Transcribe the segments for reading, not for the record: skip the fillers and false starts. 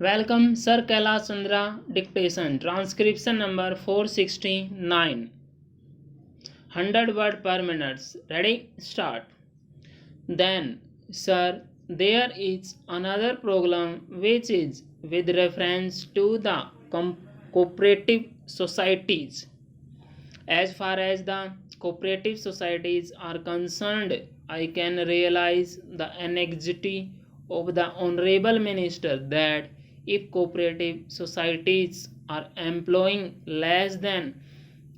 Welcome, Sir Kailash Chandra. Dictation. Transcription number 469. 100 word per minute. Ready? Start. Then, sir, there is another problem which is with reference to the cooperative societies. As far as the cooperative societies are concerned, I can realize the anxiety of the Honorable Minister that if cooperative societies are employing less than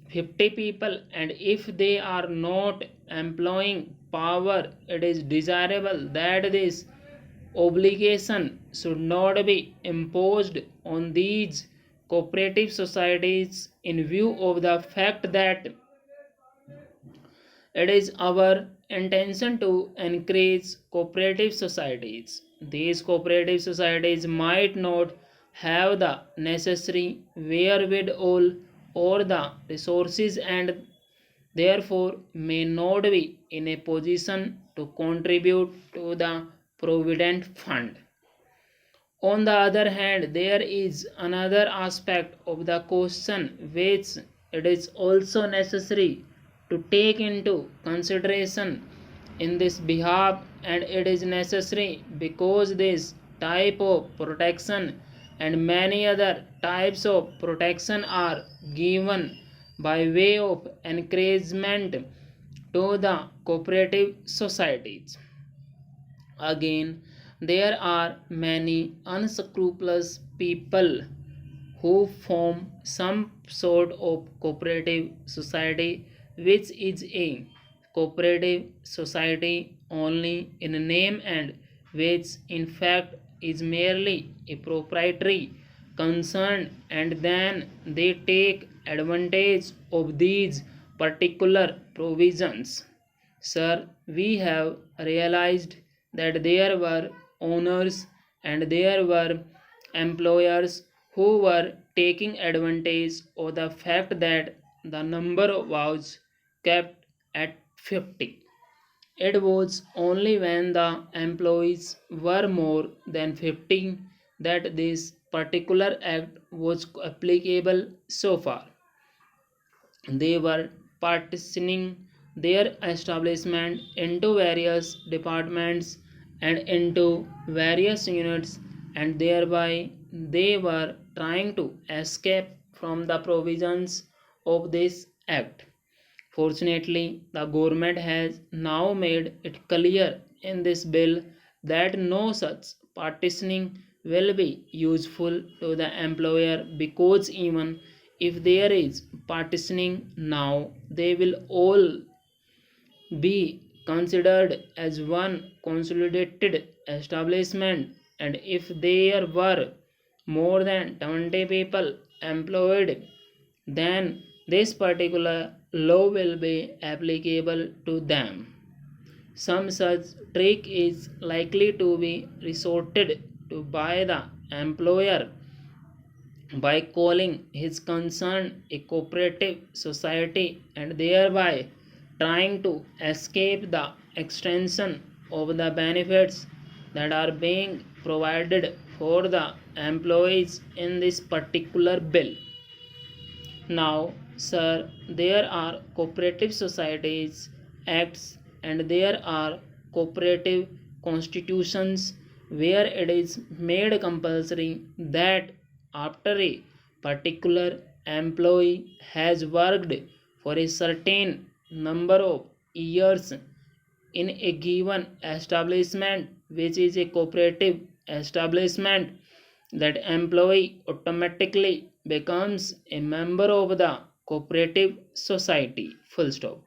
50 people and if they are not employing power, it is desirable that this obligation should not be imposed on these cooperative societies in view of the fact that it is our intention to encourage cooperative societies. These cooperative societies might not have the necessary wherewithal or the resources and therefore may not be in a position to contribute to the provident fund. On the other hand, there is another aspect of the question which it is also necessary to take into consideration in this behalf, and it is necessary because this type of protection and many other types of protection are given by way of encouragement to the cooperative societies. Again, there are many unscrupulous people who form some sort of cooperative society which is a cooperative society only in name and which in fact is merely a proprietary concern, and then they take advantage of these particular provisions. Sir, we have realized that there were owners and there were employers who were taking advantage of the fact that the number was kept at 50. It was only when the employees were more than 15 that this particular act was applicable so far. They were partitioning their establishment into various departments and into various units, and thereby they were trying to escape from the provisions of this act. Fortunately, the government has now made it clear in this bill that no such partitioning will be useful to the employer, because even if there is partitioning now, they will all be considered as one consolidated establishment, and if there were more than 20 people employed, then this particular law will be applicable to them. Some such trick is likely to be resorted to by the employer by calling his concern a cooperative society and thereby trying to escape the extension of the benefits that are being provided for the employees in this particular bill. Now, sir, there are cooperative societies acts and there are cooperative constitutions where it is made compulsory that after a particular employee has worked for a certain number of years in a given establishment which is a cooperative establishment, that employee automatically becomes a member of the cooperative society. Full stop.